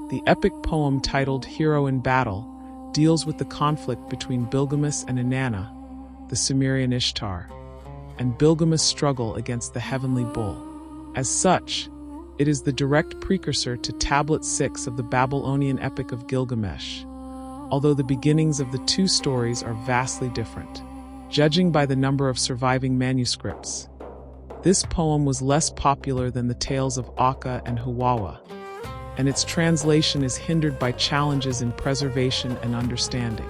The epic poem titled Hero in Battle deals with the conflict between Bilgamesh and Inanna, the Sumerian Ishtar, and Bilgamess' struggle against the heavenly bull. As such, it is the direct precursor to Tablet 6 of the Babylonian epic of Gilgamesh, although the beginnings of the two stories are vastly different. Judging by the number of surviving manuscripts, this poem was less popular than the tales of Akka and Huwawa, and its translation is hindered by challenges in preservation and understanding.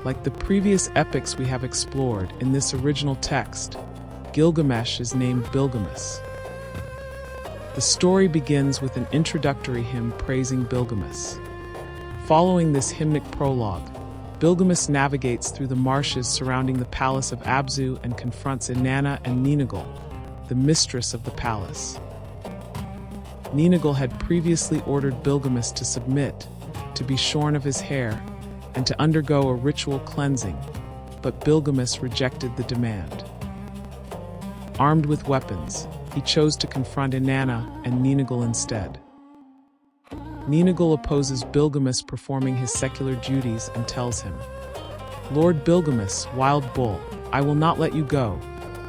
Like the previous epics we have explored, in this original text, Gilgamesh is named Bilgamesh. The story begins with an introductory hymn praising Bilgamesh. Following this hymnic prologue, Bilgamesh navigates through the marshes surrounding the palace of Abzu and confronts Inanna and Ninegal, the mistress of the palace. Ninegal had previously ordered Bilgamesh to submit, to be shorn of his hair, and to undergo a ritual cleansing, but Bilgamesh rejected the demand. Armed with weapons, he chose to confront Inanna and Ninegal instead. Ninegal opposes Bilgamesh performing his secular duties and tells him, "Lord Bilgamesh, wild bull, I will not let you go.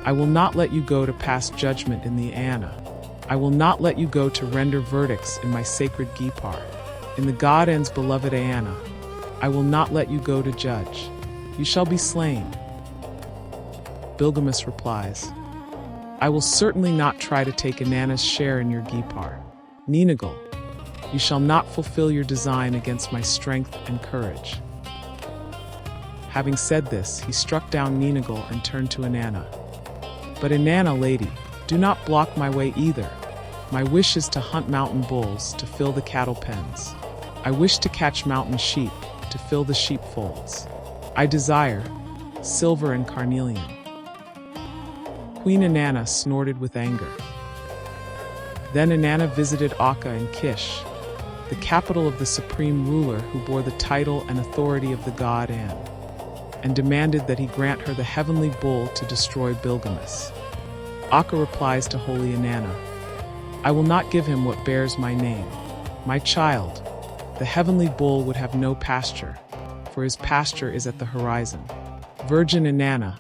I will not let you go to pass judgment in the Inanna. I will not let you go to render verdicts in my sacred Gipar. In the god An's beloved Inanna, I will not let you go to judge. You shall be slain." Bilgamesh replies, "I will certainly not try to take Inanna's share in your Gipar. Ninegal, you shall not fulfill your design against my strength and courage." Having said this, he struck down Ninegal and turned to Inanna. "But Inanna, lady, do not block my way either. My wish is to hunt mountain bulls to fill the cattle pens. I wish to catch mountain sheep to fill the sheepfolds. I desire silver and carnelian." Queen Inanna snorted with anger. Then Inanna visited Akka in Kish, the capital of the supreme ruler who bore the title and authority of the god An, and demanded that he grant her the heavenly bull to destroy Bilgamesh. Akka replies to holy Inanna, "I will not give him what bears my name. My child, the heavenly bull would have no pasture, for his pasture is at the horizon. Virgin Inanna,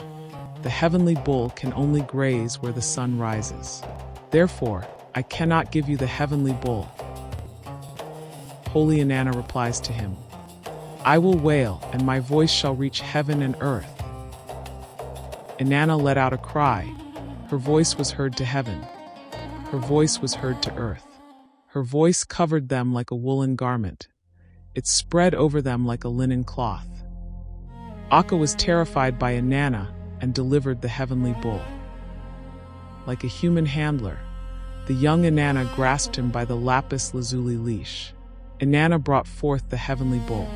the heavenly bull can only graze where the sun rises. Therefore, I cannot give you the heavenly bull." Holy Inanna replies to him, "I will wail, and my voice shall reach heaven and earth." Inanna let out a cry. Her voice was heard to heaven. Her voice was heard to earth. Her voice covered them like a woolen garment. It spread over them like a linen cloth. Akka was terrified by Inanna and delivered the heavenly bull. Like a human handler, the young Inanna grasped him by the lapis lazuli leash. Inanna brought forth the heavenly bull.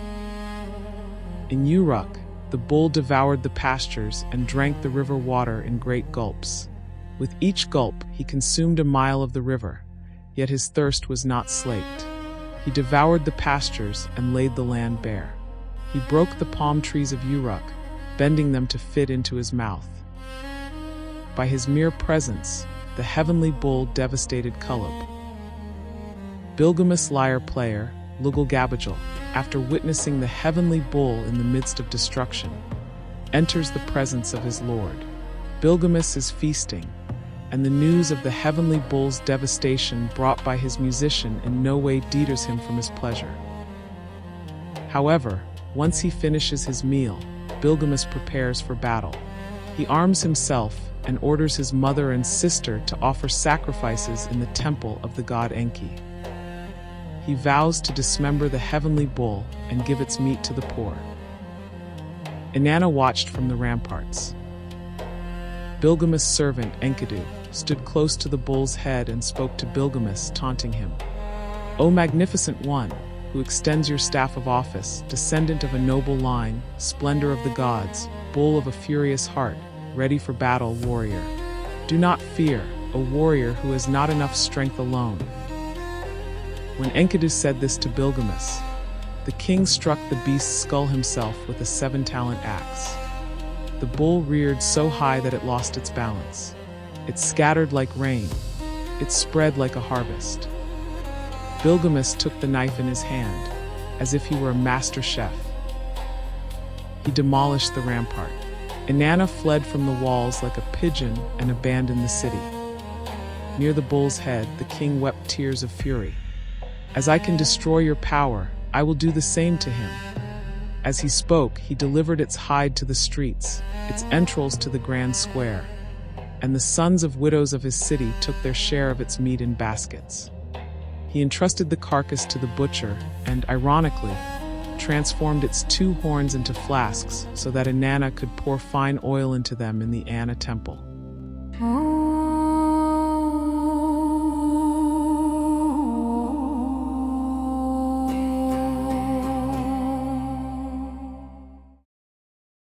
In Uruk, the bull devoured the pastures and drank the river water in great gulps. With each gulp, he consumed a mile of the river, yet his thirst was not slaked. He devoured the pastures and laid the land bare. He broke the palm trees of Uruk, bending them to fit into his mouth. By his mere presence, the heavenly bull devastated Kulub. Bilgamesh lyre player, Gilgamesh, after witnessing the heavenly bull in the midst of destruction, enters the presence of his lord. Bilgamesh is feasting, and the news of the heavenly bull's devastation brought by his musician in no way deters him from his pleasure. However, once he finishes his meal, Bilgamesh prepares for battle. He arms himself and orders his mother and sister to offer sacrifices in the temple of the god Enki. He vows to dismember the heavenly bull and give its meat to the poor. Inanna watched from the ramparts. Bilgamesh's servant Enkidu stood close to the bull's head and spoke to Bilgamesh, taunting him. "O magnificent one, who extends your staff of office, descendant of a noble line, splendor of the gods, bull of a furious heart, ready for battle warrior. Do not fear, a warrior who has not enough strength alone." When Enkidu said this to Bilgamesh, the king struck the beast's skull himself with a 7-talent axe. The bull reared so high that it lost its balance. It scattered like rain. It spread like a harvest. Bilgamesh took the knife in his hand, as if he were a master chef. He demolished the rampart. Inanna fled from the walls like a pigeon and abandoned the city. Near the bull's head, the king wept tears of fury. As I can destroy your power, I will do the same to him. As he spoke, he delivered its hide to the streets, its entrails to the grand square, and the sons of widows of his city took their share of its meat in baskets. He entrusted the carcass to the butcher and, ironically, transformed its 2 horns into flasks so that Inanna could pour fine oil into them in the Anna temple.